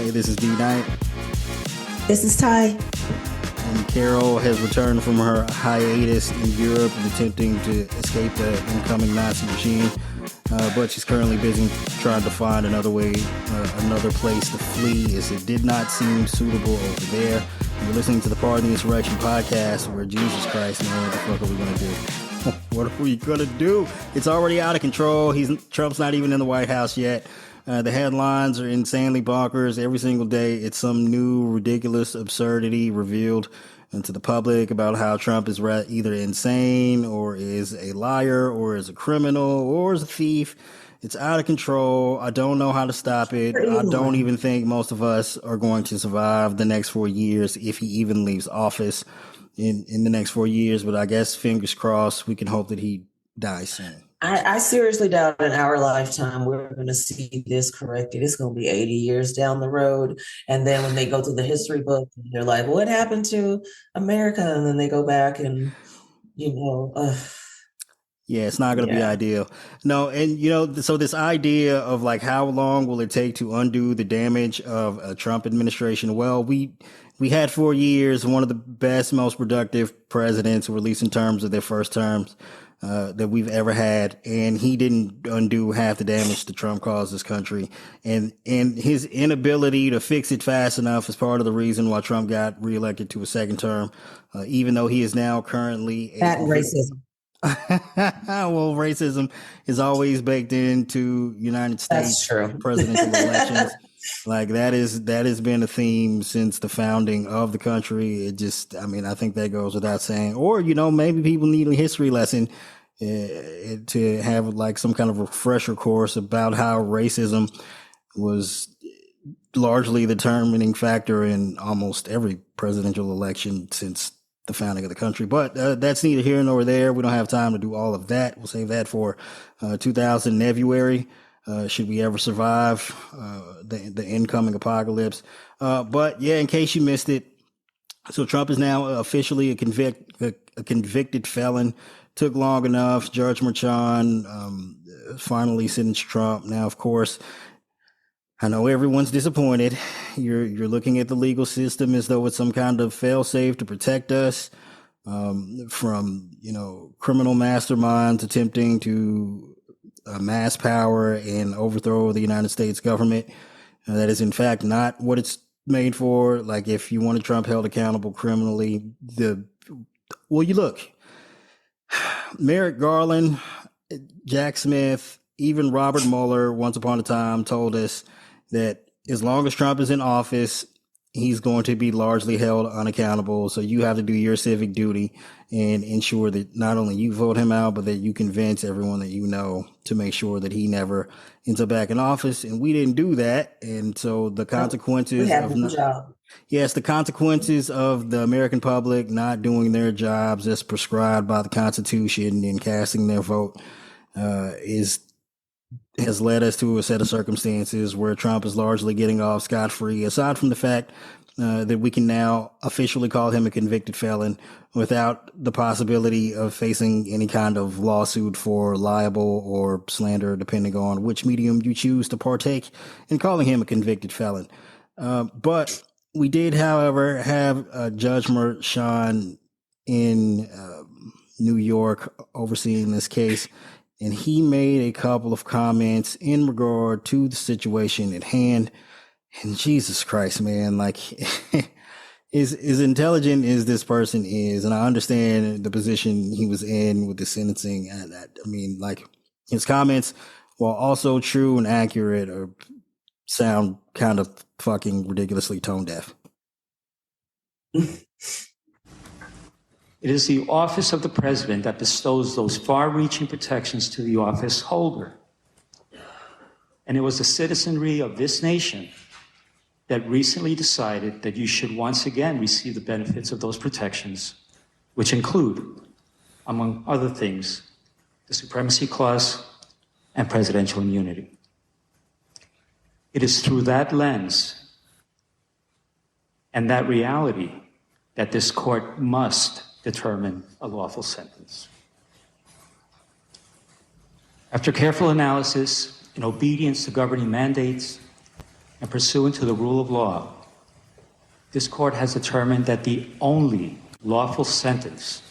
Hey, this is D Knight. This is Ty. And Carol has returned from her hiatus in Europe and attempting to escape the incoming Nazi regime. But she's currently busy trying to find another place to flee, as it did not seem suitable over there. You're listening to the Pardon the Insurrection podcast, where Jesus Christ, man, what the fuck are we going to do? What are we going to do? It's already out of control. Trump's not even in the White House yet. The headlines are insanely bonkers. Every single day, it's some new ridiculous absurdity revealed to the public about how Trump is either insane or is a liar or is a criminal or is a thief. It's out of control. I don't know how to stop it. I don't even think most of us are going to survive the next 4 years if he even leaves office in the next 4 years. But I guess fingers crossed, we can hope that he dies soon. I seriously doubt in our lifetime we're going to see this corrected. It's going to be 80 years down the road. And then when they go to the history book, they're like, what happened to America? And then they go back and, Yeah, it's not going to be ideal. No, and, so this idea of like how long will it take to undo the damage of a Trump administration? Well, we had 4 years, one of the best, most productive presidents, or at least in terms of their first terms, that we've ever had. And he didn't undo half the damage that Trump caused this country. And his inability to fix it fast enough is part of the reason why Trump got reelected to a second term, even though he is now currently racism. Well, racism is always baked into United States presidential elections. Like that has been a theme since the founding of the country. I think that goes without saying. Or, maybe people need a history lesson to have like some kind of refresher course about how racism was largely the determining factor in almost every presidential election since the founding of the country. But that's neither here nor there. We don't have time to do all of that. We'll save that for 2000 February. Should we ever survive the incoming apocalypse? But yeah, in case you missed it, so Trump is now officially a convicted felon. Took long enough. Judge Merchan finally sentenced Trump. Now, of course, I know everyone's disappointed. You're looking at the legal system as though it's some kind of fail-safe to protect us from criminal masterminds attempting to amass power and overthrow the United States government. That is, in fact, not what it's made for. Like, if you wanted Trump held accountable criminally, you look, Merrick Garland, Jack Smith, even Robert Mueller, once upon a time, told us that as long as Trump is in office, he's going to be largely held unaccountable. So you have to do your civic duty and ensure that not only you vote him out, but that you convince everyone that you know to make sure that he never ends up back in office. And we didn't do that. And so the consequences the consequences of the American public not doing their jobs as prescribed by the Constitution and casting their vote has led us to a set of circumstances where Trump is largely getting off scot-free, aside from the fact that we can now officially call him a convicted felon without the possibility of facing any kind of lawsuit for libel or slander, depending on which medium you choose to partake in calling him a convicted felon. But we did, however, have Judge Merchan in New York overseeing this case. And he made a couple of comments in regard to the situation at hand. And Jesus Christ, man, like as intelligent as this person is, and I understand the position he was in with the sentencing. His comments, while also true and accurate, sound kind of fucking ridiculously tone deaf. It is the office of the president that bestows those far-reaching protections to the office holder. And it was the citizenry of this nation that recently decided that you should once again receive the benefits of those protections, which include, among other things, the Supremacy Clause and presidential immunity. It is through that lens and that reality that this court must determine a lawful sentence. After careful analysis, in obedience to governing mandates, and pursuant to the rule of law, this court has determined that the only lawful sentence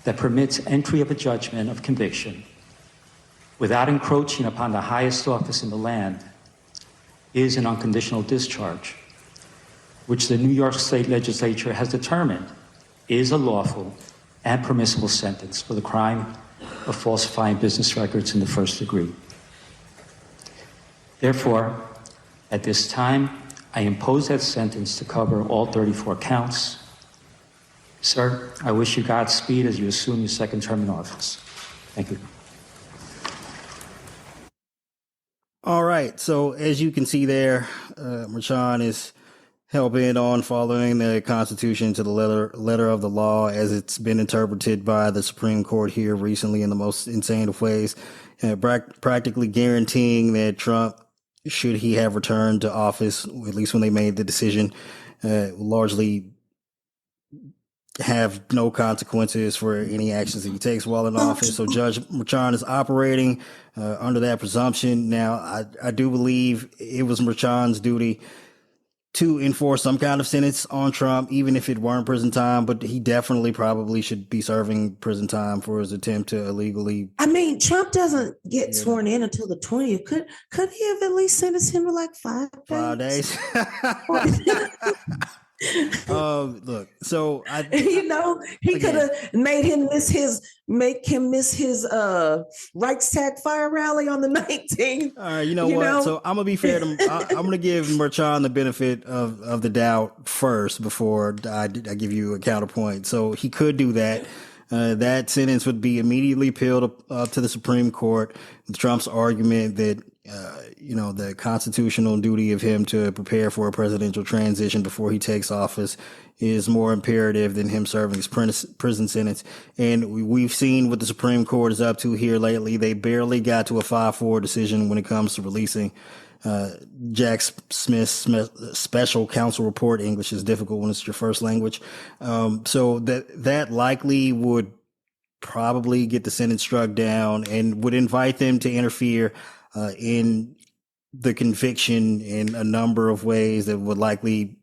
that permits entry of a judgment of conviction without encroaching upon the highest office in the land is an unconditional discharge, which the New York State Legislature has determined is a lawful and permissible sentence for the crime of falsifying business records in the first degree. Therefore, at this time, I impose that sentence to cover all 34 counts. Sir, I wish you Godspeed as you assume your second term in office. Thank you. All right. So as you can see there, Merchan is hell-bent on following the Constitution to the letter of the law as it's been interpreted by the Supreme Court here recently in the most insane of ways, practically guaranteeing that Trump, should he have returned to office, at least when they made the decision, largely have no consequences for any actions that he takes while in office. So Judge Merchan is operating under that presumption. Now, I do believe it was Merchan's duty to enforce some kind of sentence on Trump, even if it weren't prison time, but he definitely probably should be serving prison time for his attempt to illegally. I mean, Trump doesn't get sworn in until the 20th. Could he have at least sentenced him to like 5 days? 5 days. Look, so he could have made him miss his Reichstag fire rally on the 19th. All right, you know what? So I'm gonna be fair to I'm gonna give Merchan the benefit of the doubt first before I give you a counterpoint. So he could do that. That sentence would be immediately appealed up to the Supreme Court. Trump's argument that the constitutional duty of him to prepare for a presidential transition before he takes office is more imperative than him serving his prison sentence. And we've seen what the Supreme Court is up to here lately. They barely got to a 5-4 decision when it comes to releasing Jack Smith's special counsel report. English is difficult when it's your first language. So that likely would probably get the sentence struck down and would invite them to interfere in the conviction in a number of ways that would likely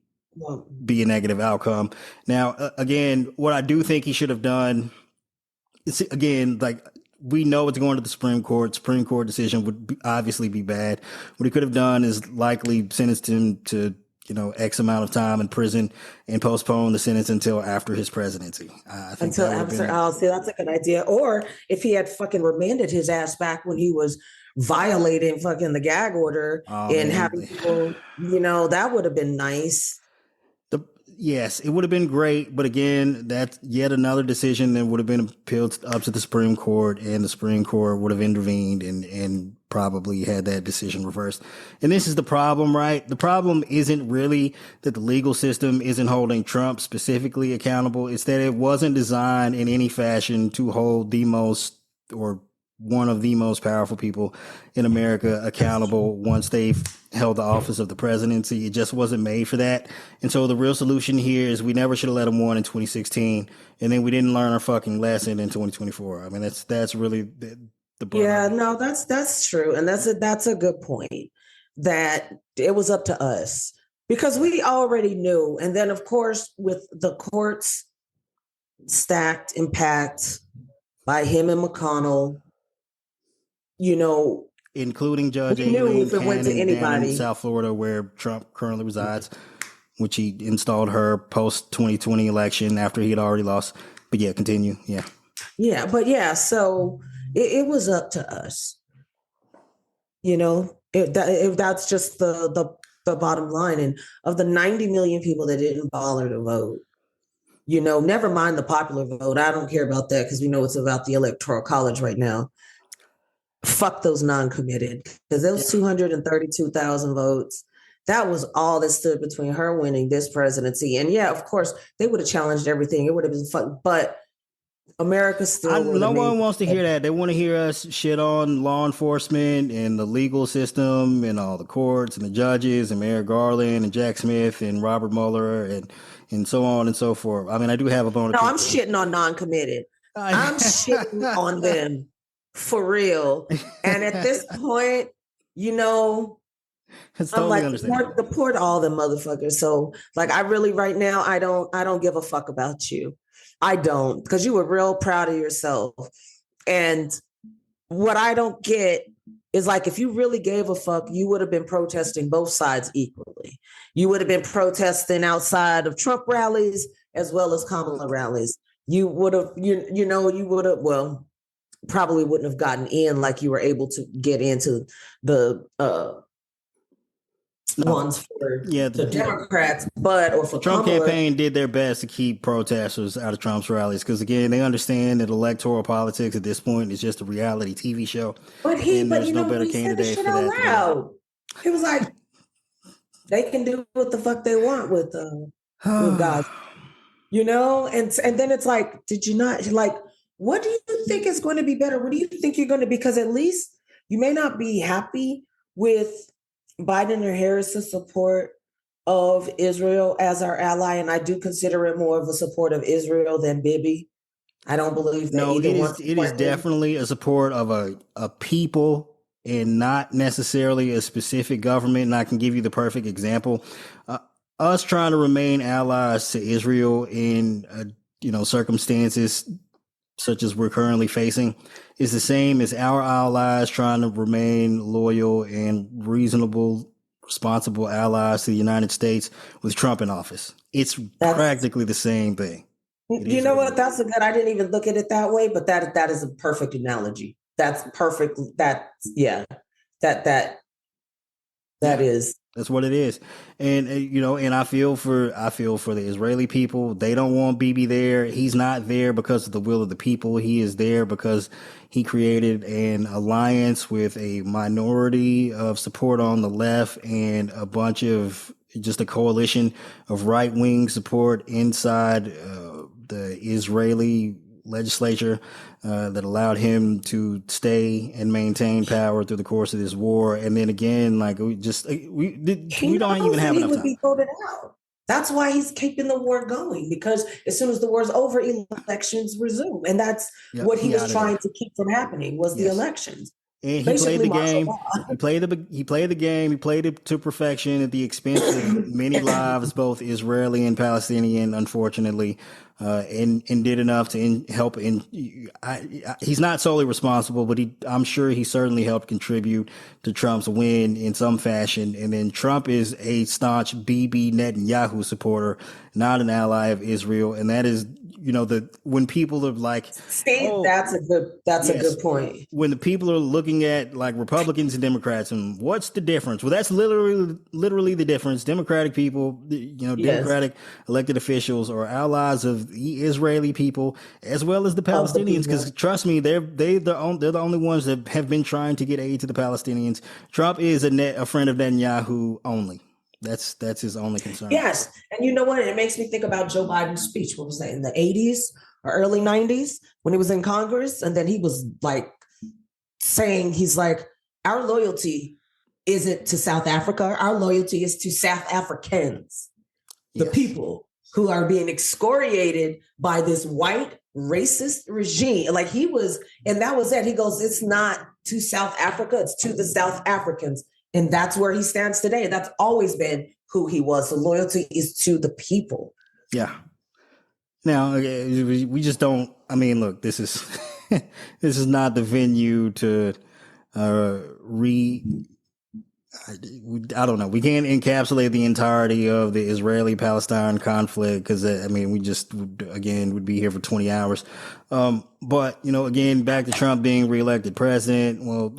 be a negative outcome. Now, again, what I do think he should have done is, again, like, we know it's going to the Supreme Court. Supreme Court decision would obviously be bad. What he could have done is likely sentenced him to, X amount of time in prison and postpone the sentence until after his presidency. I think until after, I'll say that's a good idea. Or if he had fucking remanded his ass back when he was violating fucking the gag order and having people, that would have been nice. Yes, it would have been great. But again, that's yet another decision that would have been appealed up to the Supreme Court, and the Supreme Court would have intervened and probably had that decision reversed. And this is the problem, right? The problem isn't really that the legal system isn't holding Trump specifically accountable. It's that it wasn't designed in any fashion to hold the most, or one of the most powerful people in America accountable once they've held the office of the presidency. It just wasn't made for that. And so the real solution here is we never should have let him win in 2016. And then we didn't learn our fucking lesson in 2024. I mean, that's really the problem. Yeah, no, that's true. And that's a good point, that it was up to us because we already knew. And then, of course, with the courts stacked and packed by him and McConnell, including Judge Aileen Cannon down in South Florida, where Trump currently resides, which he installed her post 2020 election after he had already lost. But yeah, continue. Yeah. Yeah. But yeah, so it was up to us, if that's just the bottom line. And of the 90 million people that didn't bother to vote, never mind the popular vote. I don't care about that because we know it's about the Electoral College right now. Fuck those non-committed, because those 232,000 votes, that was all that stood between her winning this presidency. And yeah, of course, they would have challenged everything. It would have been fun, but America still. No one wants to hear that. They want to hear us shit on law enforcement and the legal system and all the courts and the judges and Merrick Garland and Jack Smith and Robert Mueller and so on and so forth. I mean, I do have a bone. No, I'm shitting on non-committed. I'm shitting on them. For real. And at this point, It's I'm totally like, understandable. deport all the motherfuckers. So like, I really right now, I don't give a fuck about you. I don't, because you were real proud of yourself. And what I don't get is like, if you really gave a fuck, you would have been protesting both sides equally. You would have been protesting outside of Trump rallies as well as Kamala rallies. You would have, you would have, well, probably wouldn't have gotten in like you were able to get into the ones for the Democrats, or for the Trump Kamala. campaign did their best to keep protesters out of Trump's rallies because, again, they understand that electoral politics at this point is just a reality TV show. But there's no better candidate for that. Loud. He was like, they can do what the fuck they want with God, and then it's like, did you not like? What do you think is going to be better? What do you think you're going to? Because at least you may not be happy with Biden or Harris's support of Israel as our ally, and I do consider it more of a support of Israel than Bibi. I don't believe that either one. It is definitely a support of a people and not necessarily a specific government. And I can give you the perfect example. Us trying to remain allies to Israel in circumstances such as we're currently facing is the same as our allies trying to remain loyal and reasonable, responsible allies to the United States with Trump in office. It's practically the same thing. You know what? That's a good. I didn't even look at it that way, but that is a perfect analogy. That's perfect. That's what it is. And and I feel for the Israeli people. They don't want Bibi there. He's not there because of the will of the people. He is there because he created an alliance with a minority of support on the left and a bunch of just a coalition of right-wing support inside the Israeli legislature that allowed him to stay and maintain power through the course of this war. And then again, like we don't even have enough time. Be voted out. That's why he's keeping the war going, because as soon as the war's over, elections resume, and that's what he was trying to keep from happening was the elections. And he played the game. He played the game. He played it to perfection at the expense of many lives, both Israeli and Palestinian, unfortunately, and did enough to help. He's not solely responsible, but I'm sure he certainly helped contribute to Trump's win in some fashion. And then Trump is a staunch Bibi Netanyahu supporter, not an ally of Israel, and that is. When people are like, that's a good point. When the people are looking at like Republicans and Democrats and what's the difference? Well, that's literally the difference. Democratic people, Democratic elected officials are allies of the Israeli people as well as the Palestinians. Because trust me, they're the only ones that have been trying to get aid to the Palestinians. Trump is a friend of Netanyahu only. That's his only concern. Yes. And you know what? It makes me think about Joe Biden's speech. What was that, in the 80s or early 90s when he was in Congress? And then he was like saying, he's like, our loyalty isn't to South Africa. Our loyalty is to South Africans, the people who are being excoriated by this white racist regime. Like and that was it. He goes, it's not to South Africa, it's to the South Africans. And that's where he stands today. That's always been who he was. The loyalty is to the people. Yeah. Now, we just don't. I mean, look, this is this is not the venue to I don't know. We can't encapsulate the entirety of the Israeli-Palestine conflict because we just would be here for 20 hours. But again, back to Trump being reelected president. Well,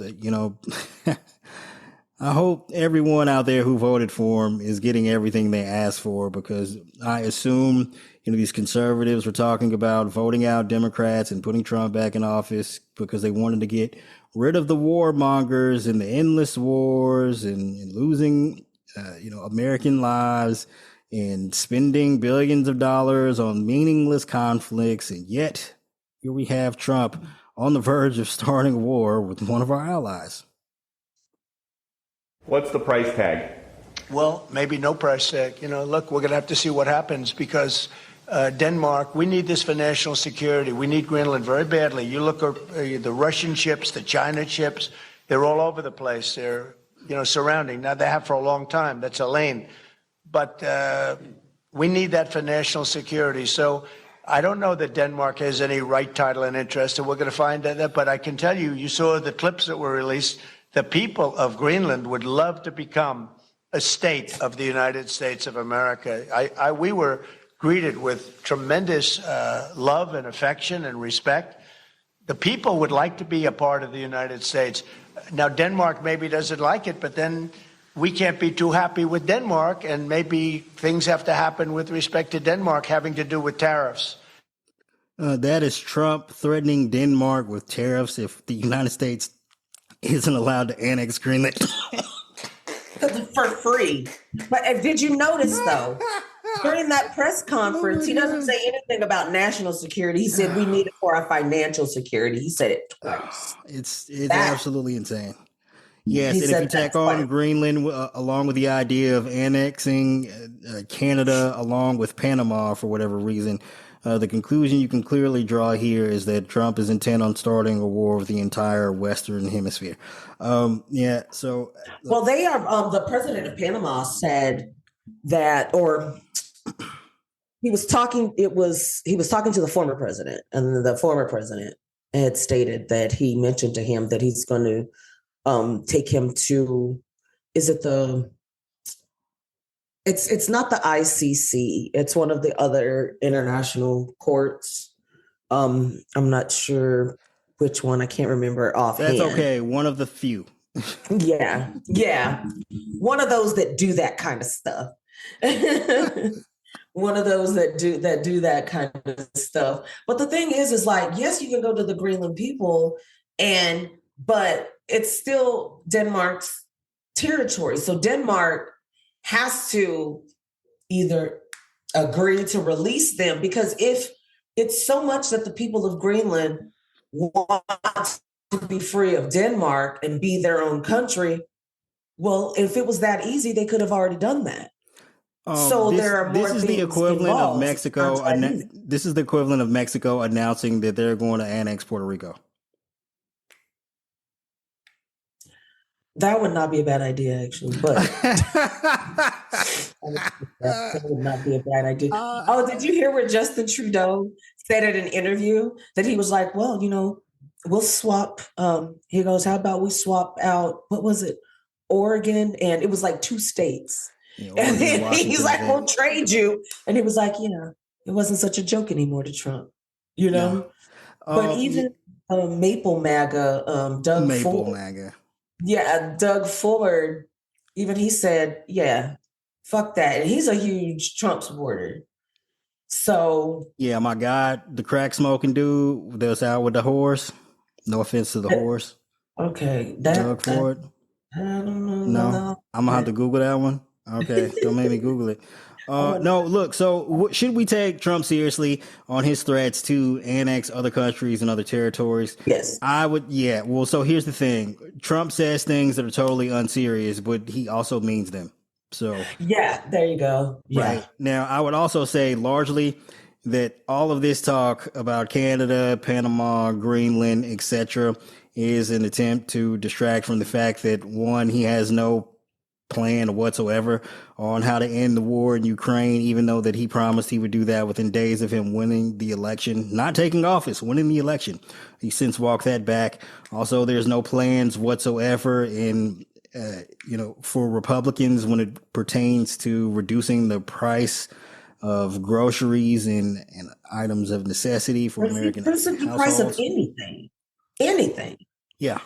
I hope everyone out there who voted for him is getting everything they asked for, because I assume, these conservatives were talking about voting out Democrats and putting Trump back in office because they wanted to get rid of the warmongers and the endless wars and losing, American lives and spending billions of dollars on meaningless conflicts. And yet here we have Trump on the verge of starting a war with one of our allies. What's the price tag? Well, maybe no price tag. Look, we're going to have to see what happens because Denmark, we need this for national security. We need Greenland very badly. You look at the Russian ships, the China ships, they're all over the place. They're surrounding. Now, they have for a long time. That's a lane. But we need that for national security. So I don't know that Denmark has any right, title, and interest, and we're going to find that. But I can tell you, you saw the clips that were released. The people of Greenland would love to become a state of the United States of America. We were greeted with tremendous love and affection and respect. The people would like to be a part of the United States. Now, Denmark maybe doesn't like it, but then we can't be too happy with Denmark, and maybe things have to happen with respect to Denmark having to do with tariffs. That is Trump threatening Denmark with tariffs if the United States isn't allowed to annex Greenland. For free. But did you notice, though, during that press conference, he doesn't say anything about national security. He said we need it for our financial security. He said it twice. It's absolutely insane. Yes, and if you tack on Greenland along with the idea of annexing Canada along with Panama for whatever reason, the conclusion you can clearly draw here is that Trump is intent on starting a war with the entire Western Hemisphere. Well, they are. The president of Panama said that, or he was talking. He was talking to the former president, and the former president had stated that he mentioned to him that he's going to take him to. Is it the? It's not the ICC. It's one of the other international courts. I'm not sure which one. I can't remember offhand. That's okay. One of the few. Yeah. One of those that do that kind of stuff. One of those that do that kind of stuff. But the thing is like, yes, you can go to the Greenland people, but it's still Denmark's territory. So Denmark has to either agree to release them, because if it's so much that the people of Greenland want to be free of Denmark and be their own country, well, if it was that easy, they could have already done that. There are more. This is the equivalent of Mexico. This is the equivalent of Mexico announcing that they're going to annex Puerto Rico. That would not be a bad idea, actually, but that would not be a bad idea. Did you hear where Justin Trudeau said at an interview that he was like, well, we'll swap. He goes, how about we swap out, what was it, Oregon? And it was like 2 states. Yeah, and then he's like, we'll trade you. And he was like, it wasn't such a joke anymore to Trump, Yeah. But even Maple MAGA, Doug Ford. Yeah, Doug Ford, even he said, fuck that. And he's a huge Trump supporter. So. Yeah, my God, the crack smoking dude that's out with the horse. No offense to the horse. Okay. Doug Ford. I don't know. No. I'm going to have to Google that one. Okay. Don't make me Google it. No, look, so should we take Trump seriously on his threats to annex other countries and other territories? Yes. I would, yeah. Well, so here's the thing. Trump says things that are totally unserious, but he also means them. So yeah, there you go. Yeah. Right. Now, I would also say largely that all of this talk about Canada, Panama, Greenland, etc., is an attempt to distract from the fact that, one, he has no plan whatsoever on how to end the war in Ukraine, even though that he promised he would do that within days of him winning the election, not taking office, winning the election. He since walked that back. Also, there's no plans whatsoever for Republicans when it pertains to reducing the price of groceries and items of necessity for American households. The price of anything. Yeah.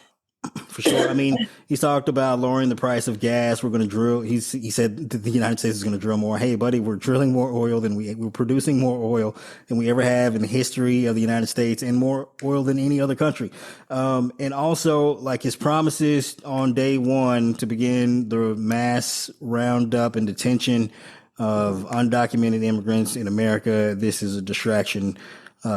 For sure. I mean, he's talked about lowering the price of gas. We're going to drill. He said that the United States is going to drill more. Hey, buddy, we're drilling more oil we're producing more oil than we ever have in the history of the United States, and more oil than any other country. And also, like his promises on day one to begin the mass roundup and detention of undocumented immigrants in America. This is a distraction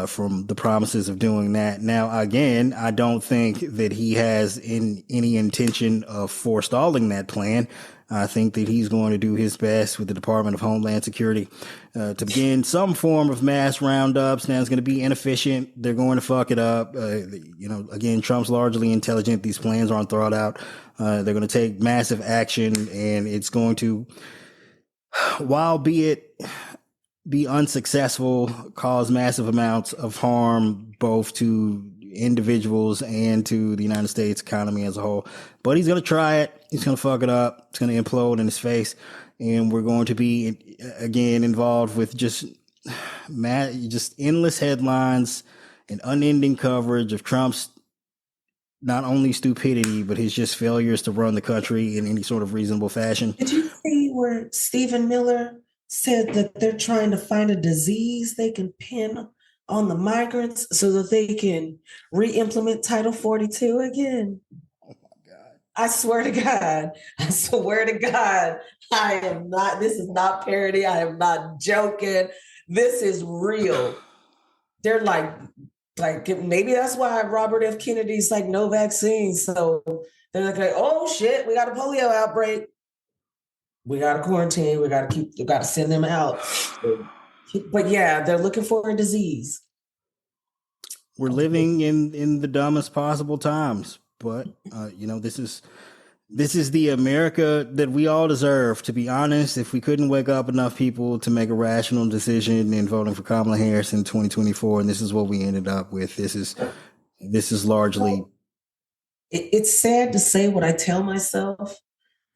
from the promises of doing that. Now, again, I don't think that he has any intention of forestalling that plan. I think that he's going to do his best with the Department of Homeland Security to begin some form of mass roundups. Now, it's going to be inefficient. They're going to fuck it up. Again, Trump's largely intelligent. These plans aren't thought out. They're going to take massive action, and it's going to, while be unsuccessful, cause massive amounts of harm both to individuals and to the United States economy as a whole. But he's going to try it. He's going to fuck it up. It's going to implode in his face. And we're going to be, again, involved with just endless headlines and unending coverage of Trump's not only stupidity, but his just failures to run the country in any sort of reasonable fashion. Did you see where Stephen Miller said that they're trying to find a disease they can pin on the migrants so that they can re-implement Title 42 again? Oh my God. I swear to God, I am not, this is not parody. I am not joking. This is real. They're like maybe that's why Robert F. Kennedy's like no vaccines. So they're like, oh shit, we got a polio outbreak. We got to quarantine. We got to send them out. But yeah, they're looking for a disease. We're living in the dumbest possible times, but this is the America that we all deserve. To be honest, if we couldn't wake up enough people to make a rational decision in voting for Kamala Harris in 2024, and this is what we ended up with. This is largely. It's sad to say what I tell myself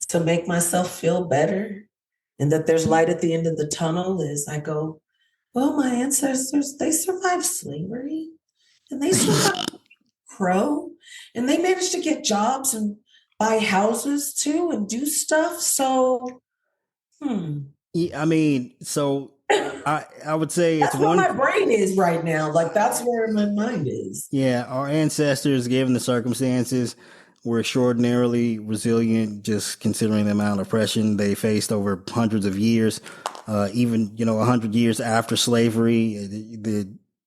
to make myself feel better, and that there's light at the end of the tunnel. Is I go, well, my ancestors, they survived slavery, and they survived Crow, and they managed to get jobs and buy houses too and do stuff. So, Yeah, I mean, so I would say that's it's where one. my brain is right now. Like that's where my mind is. Yeah, our ancestors, given the circumstances, were extraordinarily resilient. Just considering the amount of oppression they faced over hundreds of years, even 100 years after slavery,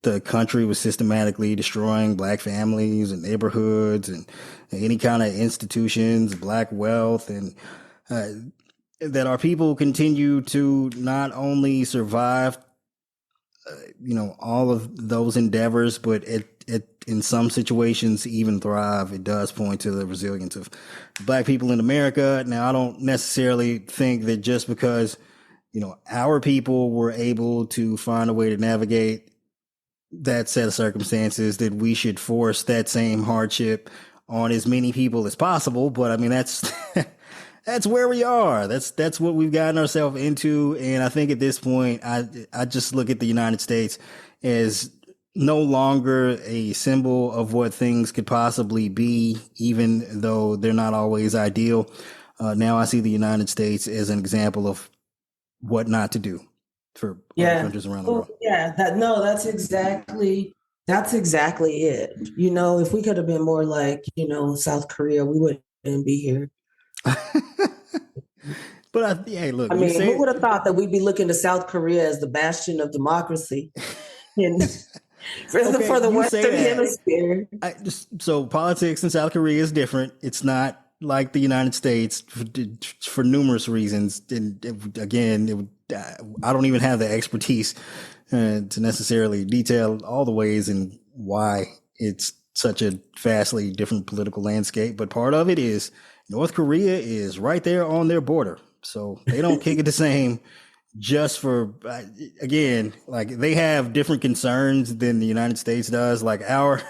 the country was systematically destroying Black families and neighborhoods and any kind of institutions, Black wealth, and that our people continue to not only survive, all of those endeavors, but in some situations even thrive. It does point to the resilience of Black people in America. Now, I don't necessarily think that just because, our people were able to find a way to navigate that set of circumstances that we should force that same hardship on as many people as possible. But I mean, that's that's where we are. That's what we've gotten ourselves into. And I think at this point, I just look at the United States as no longer a symbol of what things could possibly be, even though they're not always ideal. Now I see the United States as an example of what not to do for other countries around the world. Yeah, that's exactly it. If we could have been more like, South Korea, we wouldn't be here. But hey, look, who would have thought that we'd be looking to South Korea as the bastion of democracy for the Western Hemisphere? So politics in South Korea is different. It's not like the United States for numerous reasons. And again, I don't even have the expertise to necessarily detail all the ways and why it's such a vastly different political landscape. But part of it is North Korea is right there on their border. So they don't kick it the same just for, again, like they have different concerns than the United States does. Like our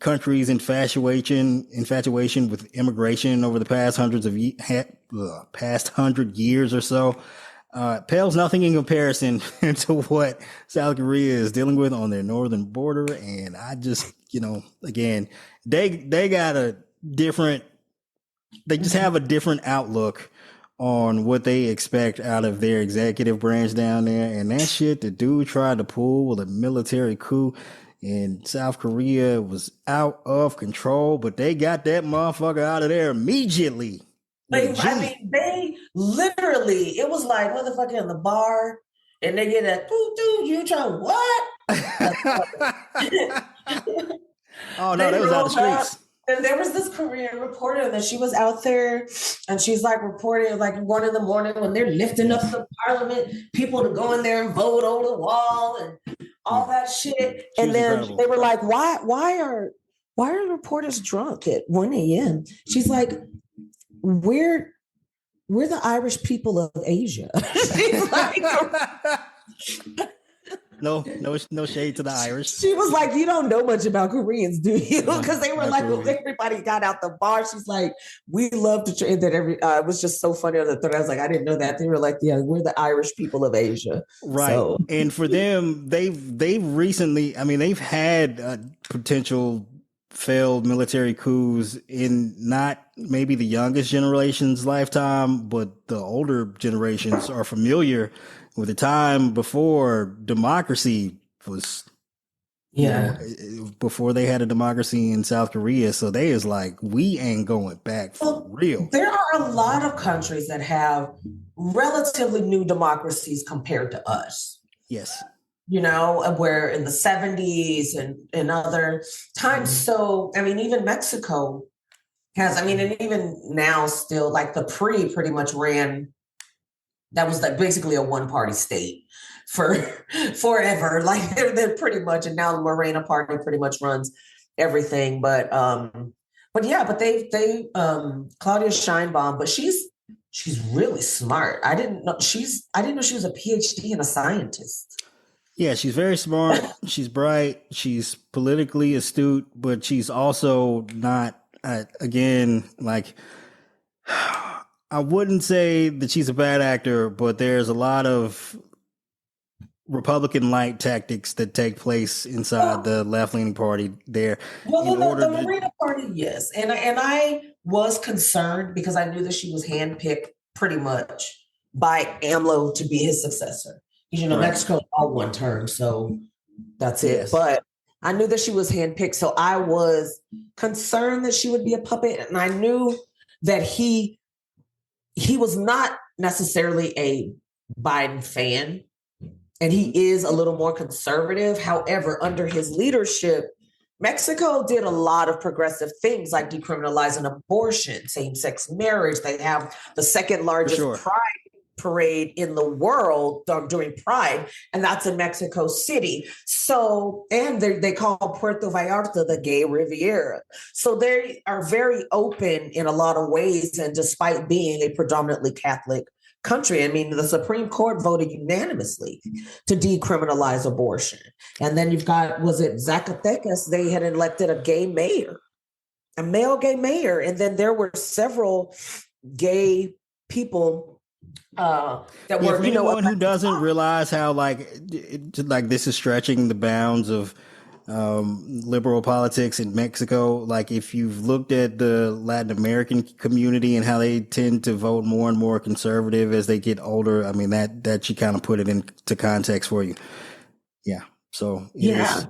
country's infatuation with immigration over the past past 100 years or so pales nothing in comparison to what South Korea is dealing with on their northern border. And I just, again, they got they just have a different outlook on what they expect out of their executive branch down there. And that shit the dude tried to pull with a military coup in South Korea was out of control, but they got that motherfucker out of there immediately. They literally, it was like motherfucker in the bar, and they get that you try what? Oh no, that was out the streets. And there was this Korean reporter that she was out there, and she's like reporting like 1 a.m. when they're lifting up the parliament, people to go in there and vote over the wall and all that shit. And then they were like, why are why are reporters drunk at 1 a.m.? She's like, we're the Irish people of Asia. She's like, no shade to the Irish. She was like, you don't know much about Koreans, do you? Because they were absolutely. Like, everybody got out the bar. She's like, we love to train that it was just so funny on the thread. I was like, I didn't know that. They were like, yeah, we're the Irish people of Asia. Right. So. And for them, they've recently, I mean, they've had potential failed military coups in not maybe the youngest generation's lifetime, but the older generations are familiar with the time before democracy was, before they had a democracy in South Korea. So they is like, we ain't going back for real. There are a lot of countries that have relatively new democracies compared to us. Yes. Where in the 70s and other times. So, I mean, even Mexico has, and even now still, like the PRI pretty much ran, that was like basically a one-party state for forever. Like they're pretty much, and now the Morena party pretty much runs everything. But they Claudia Sheinbaum, but she's really smart. I didn't know she was a PhD and a scientist. Yeah, she's very smart. She's bright. She's politically astute, but she's also not, again, like, I wouldn't say that she's a bad actor, but there's a lot of Republican light tactics that take place inside the left-leaning party there. Well, the Morena party, yes. And I was concerned because I knew that she was handpicked pretty much by AMLO to be his successor. Right. Mexico all one term, so that's it. Yes. But I knew that she was handpicked, so I was concerned that she would be a puppet, and I knew that he was not necessarily a Biden fan, and he is a little more conservative. However, under his leadership, Mexico did a lot of progressive things like decriminalizing abortion, same-sex marriage. They have the second largest pride parade in the world during Pride, and that's in Mexico City. So, and they call Puerto Vallarta the gay Riviera. So they are very open in a lot of ways, and despite being a predominantly Catholic country, I mean, the Supreme Court voted unanimously to decriminalize abortion. And then you've got, was it Zacatecas? They had elected a gay mayor, a male gay mayor, and then there were several gay people that were, anyone who doesn't realize how like this is stretching the bounds of liberal politics in Mexico. Like if you've looked at the Latin American community and how they tend to vote more and more conservative as they get older, I mean that should kind of put it into context for you. Yeah. So yeah.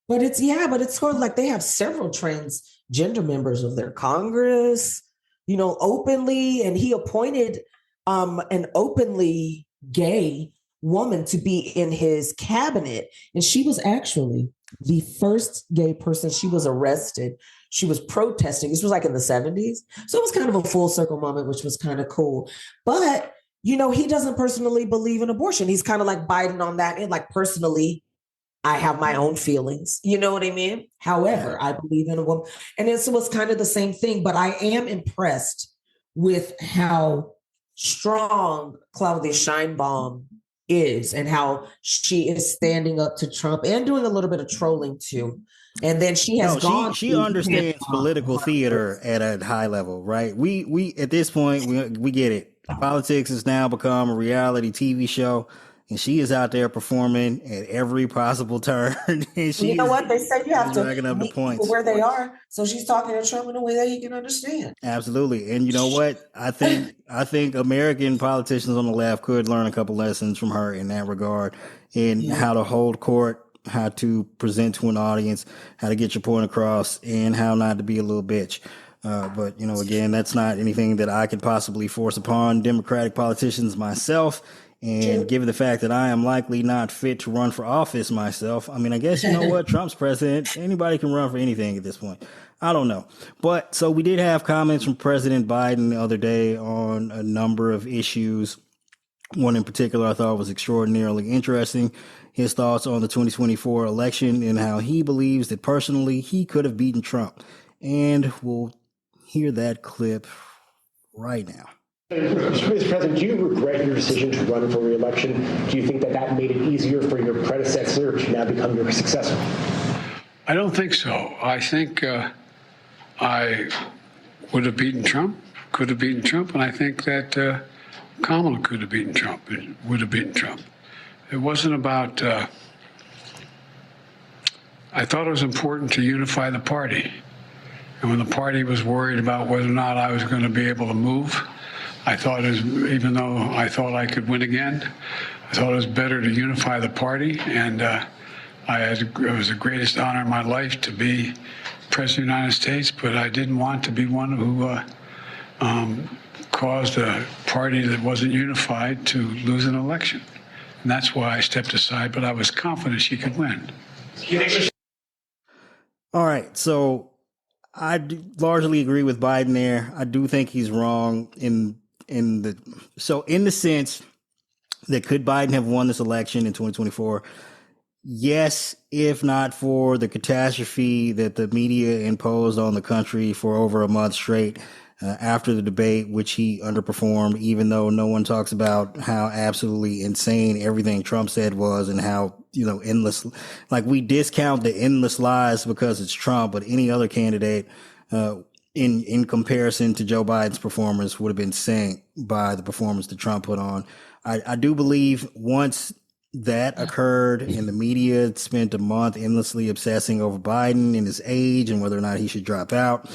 But it's sort of like they have several transgender members of their Congress, openly, and he appointed an openly gay woman to be in his cabinet. And she was actually the first gay person. She was arrested. She was protesting. This was like in the 70s. So it was kind of a full circle moment, which was kind of cool. But, he doesn't personally believe in abortion. He's kind of like Biden on that end. Like personally, I have my own feelings. You know what I mean? However, I believe in a woman. And it was kind of the same thing. But I am impressed with how strong Claudia Sheinbaum is and how she is standing up to Trump and doing a little bit of trolling too. And then she has gone. She understands political theater at a high level, right? We at this point we get it. Politics has now become a reality TV show, and she is out there performing at every possible turn. And you know what they say? You have to meet people where they are. So she's talking to Trump in a way that he can understand. Absolutely, and you know what? I think American politicians on the left could learn a couple lessons from her in that regard, in how to hold court, how to present to an audience, how to get your point across, and how not to be a little bitch. But again, that's not anything that I could possibly force upon Democratic politicians myself. And given the fact that I am likely not fit to run for office myself, I mean, I guess, what? Trump's president. Anybody can run for anything at this point. I don't know. But so we did have comments from President Biden the other day on a number of issues. One in particular I thought was extraordinarily interesting. His thoughts on the 2024 election and how he believes that personally he could have beaten Trump. And we'll hear that clip right now. Mr. President, do you regret your decision to run for re-election? Do you think that that made it easier for your predecessor to now become your successor? I don't think so. I think I would have beaten Trump, could have beaten Trump, and I think that Kamala could have beaten Trump and would have beaten Trump. It wasn't about, I thought it was important to unify the party. And when the party was worried about whether or not I was going to be able to move, I thought, even though I thought I could win again, I thought it was better to unify the party. And it was the greatest honor in my life to be President of the United States, but I didn't want to be one who caused a party that wasn't unified to lose an election. And that's why I stepped aside, but I was confident she could win. All right, so I largely agree with Biden there. I do think he's wrong in the sense that could Biden have won this election in 2024? Yes, if not for the catastrophe that the media imposed on the country for over a month straight after the debate, which he underperformed, even though no one talks about how absolutely insane everything Trump said was and how, endless, like we discount the endless lies because it's Trump, but any other candidate in comparison to Joe Biden's performance would have been sank by the performance that Trump put on. I do believe once that occurred and the media spent a month endlessly obsessing over Biden and his age and whether or not he should drop out.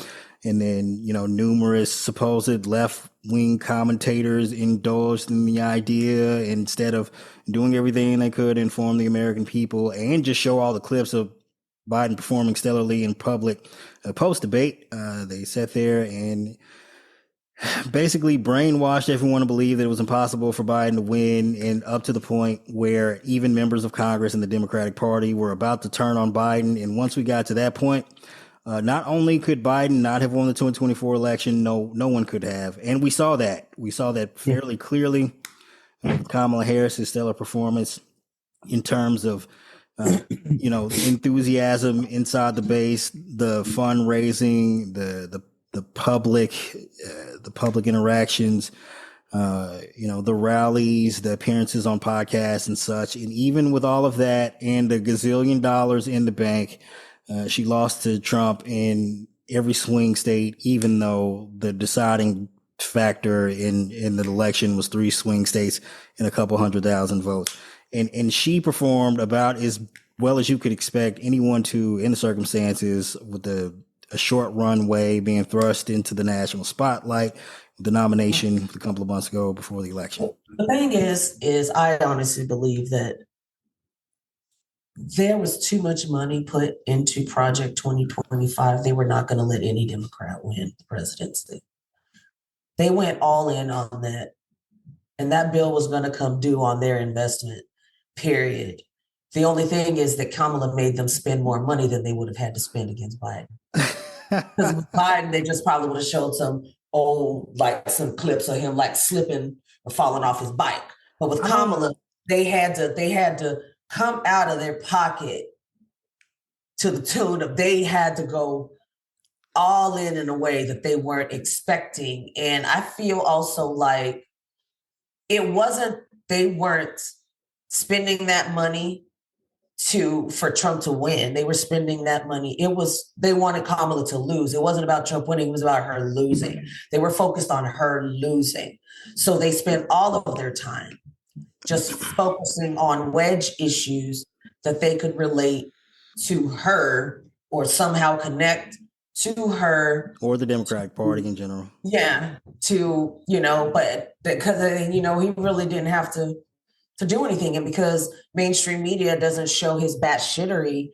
And then, numerous supposed left-wing commentators indulged in the idea instead of doing everything they could to inform the American people and just show all the clips of Biden performing stellarly in public post-debate. They sat there and basically brainwashed everyone to believe that it was impossible for Biden to win, and up to the point where even members of Congress and the Democratic Party were about to turn on Biden. And once we got to that point, not only could Biden not have won the 2024 election, no one could have. And we saw that. We saw that fairly clearly with Kamala Harris's stellar performance in terms of, enthusiasm inside the base, the fundraising, the public interactions, the rallies, the appearances on podcasts and such. And even with all of that and the gazillion dollars in the bank, she lost to Trump in every swing state, even though the deciding factor in the election was 3 swing states and a couple 100,000 votes. And she performed about as well as you could expect anyone to in the circumstances, with a short runway being thrust into the national spotlight, the nomination a couple of months ago before the election. The thing is I honestly believe that there was too much money put into Project 2025. They were not going to let any Democrat win the presidency. They went all in on that. And that bill was going to come due on their investment, period. The only thing is that Kamala made them spend more money than they would have had to spend against Biden. Because with Biden, they just probably would have showed some clips of him like slipping or falling off his bike. But with Kamala, they had to come out of their pocket to the tune of they had to go all in a way that they weren't expecting. And I feel also like they weren't spending that money for Trump to win. They were spending that money. They wanted Kamala to lose. It wasn't about Trump winning. It was about her losing. They were focused on her losing. So they spent all of their time just focusing on wedge issues that they could relate to her or somehow connect to her. Or the Democratic Party in general. Yeah. But because, he really didn't have to do anything. And because mainstream media doesn't show his batshittery,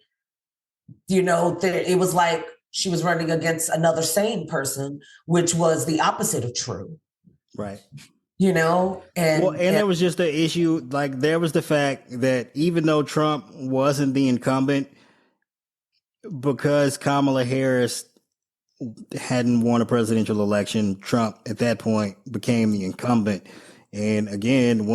it was like she was running against another sane person, which was the opposite of true. Right. And there was just the issue, like there was the fact that even though Trump wasn't the incumbent, because Kamala Harris hadn't won a presidential election, Trump at that point became the incumbent. And again,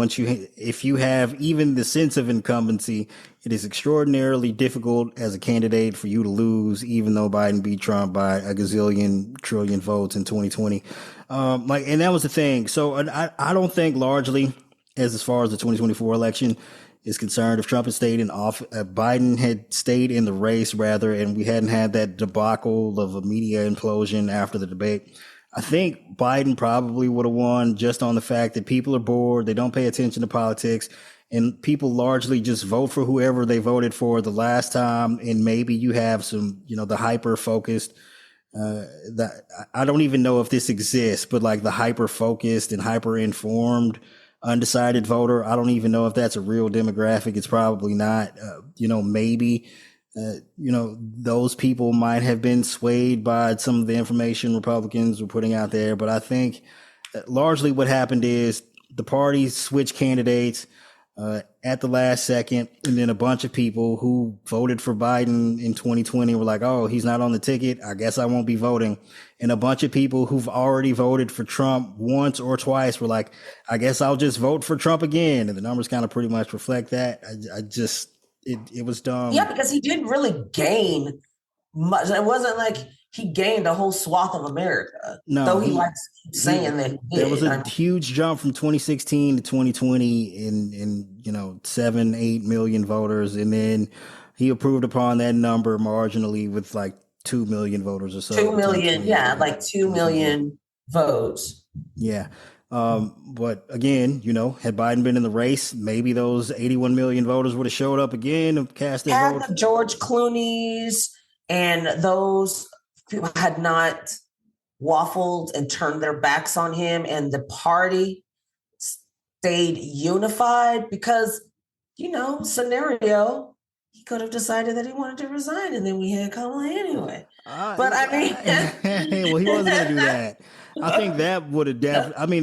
if you have even the sense of incumbency, it is extraordinarily difficult as a candidate for you to lose, even though Biden beat Trump by a gazillion trillion votes in 2020. And that was the thing. So I don't think largely as far as the 2024 election is concerned, if Trump had stayed in office, Biden had stayed in the race rather, and we hadn't had that debacle of a media implosion after the debate, I think Biden probably would have won just on the fact that people are bored. They don't pay attention to politics, and people largely just vote for whoever they voted for the last time. And maybe you have some, the hyper focused, I don't even know if this exists, but like the hyper focused and hyper informed undecided voter. I don't even know if that's a real demographic. It's probably not. Maybe those people might have been swayed by some of the information Republicans were putting out there. But I think largely what happened is the party switched candidates at the last second. And then a bunch of people who voted for Biden in 2020 were like, oh, he's not on the ticket. I guess I won't be voting. And a bunch of people who've already voted for Trump once or twice were like, I guess I'll just vote for Trump again. And the numbers kind of pretty much reflect that. It was dumb. Yeah, because he didn't really gain much. It wasn't like he gained a whole swath of America. No, though he likes saying that he did. There was a huge jump from 2016 to 2020 in 7-8 million voters, and then he improved upon that number marginally with like 2 million voters or so. 2 million, yeah, like 2 million votes. Yeah. But again, had Biden been in the race, maybe those 81 million voters would have showed up again and cast their vote. The George Clooney's and those people had not waffled and turned their backs on him, and the party stayed unified because, scenario, he could have decided that he wanted to resign, and then we had Kamala anyway. But I mean, well, he wasn't going to do that. I think that would have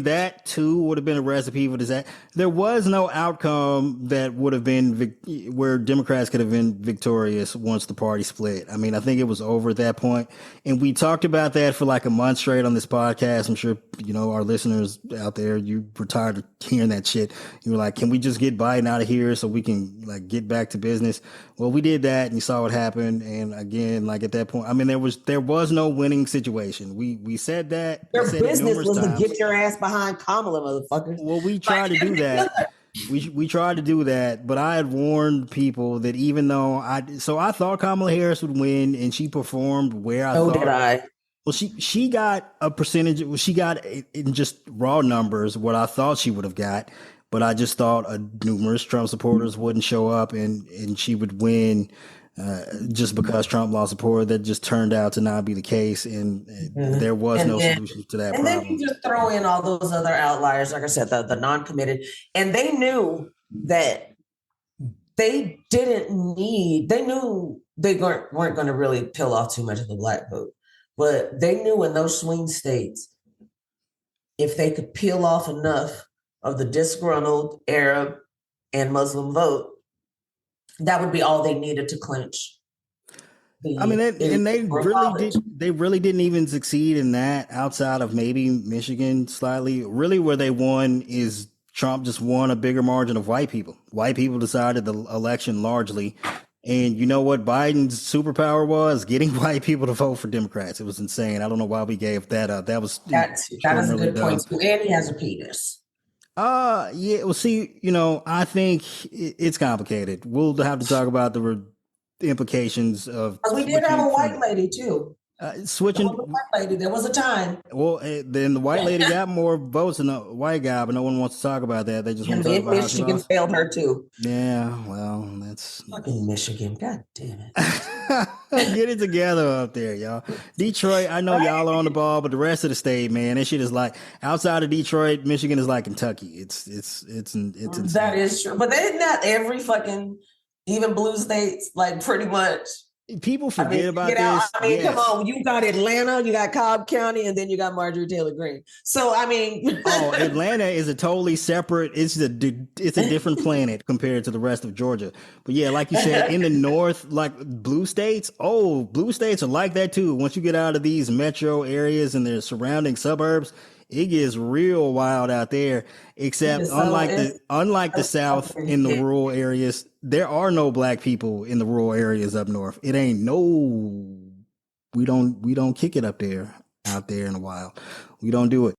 that too would have been a recipe for disaster. There was no outcome that would have been where Democrats could have been victorious once the party split. I mean, I think it was over at that point. And we talked about that for like a month straight on this podcast. I'm sure, our listeners out there, you were tired of hearing that shit. You were like, can we just get Biden out of here so we can like get back to business? Well, we did that and you saw what happened. And again, like at that point, I mean, there was no winning situation. We said that. Their business was to get your ass behind Kamala, motherfuckers. Well, we tried to do that. We tried to do that, but I had warned people that even though I thought Kamala Harris would win, and she performed where I thought. So did I. Well, she got a percentage. Well, she got in just raw numbers what I thought she would have got, but I just thought numerous Trump supporters wouldn't show up, and she would win. Just because Trump lost support, that just turned out to not be the case, and there was no solution to that problem. And then you just throw in all those other outliers, like I said, the non-committed, and they knew that they knew they weren't going to really peel off too much of the black vote, but they knew in those swing states, if they could peel off enough of the disgruntled Arab and Muslim vote, that would be all they needed to clinch. They really didn't even succeed in that outside of maybe Michigan slightly. Really where they won is Trump just won a bigger margin of white people. White people decided the election largely. And you know what Biden's superpower was? Getting white people to vote for Democrats. It was insane. I don't know why we gave that up. That is a good point too. And he has a penis. Yeah. Well, see, I think it's complicated. We'll have to talk about the implications of. We did have a white lady too. Switching. There was a white lady. There was a time. Well, then the white lady got more votes than the white guy, but no one wants to talk about that. They just want to talk about Michigan failed her too. Yeah, well, that's fucking Michigan. God damn it. Get it together up there, y'all. Detroit, I know y'all are on the ball, but the rest of the state, man, that shit is like outside of Detroit, Michigan is like Kentucky. It's insane. That is true, but they're not every fucking even blue states like pretty much. People forget about this. Yes. Come on. You got Atlanta, you got Cobb County, and then you got Marjorie Taylor Greene. So, Atlanta is a totally separate. It's a different planet compared to the rest of Georgia. But yeah, like you said, in the north, like blue states. Oh, blue states are like that too. Once you get out of these metro areas and their surrounding suburbs, It gets real wild out there. Except unlike the South in the rural areas, there are no black people in the rural areas up north. It ain't we don't kick it up there out there in the wild. We don't do it.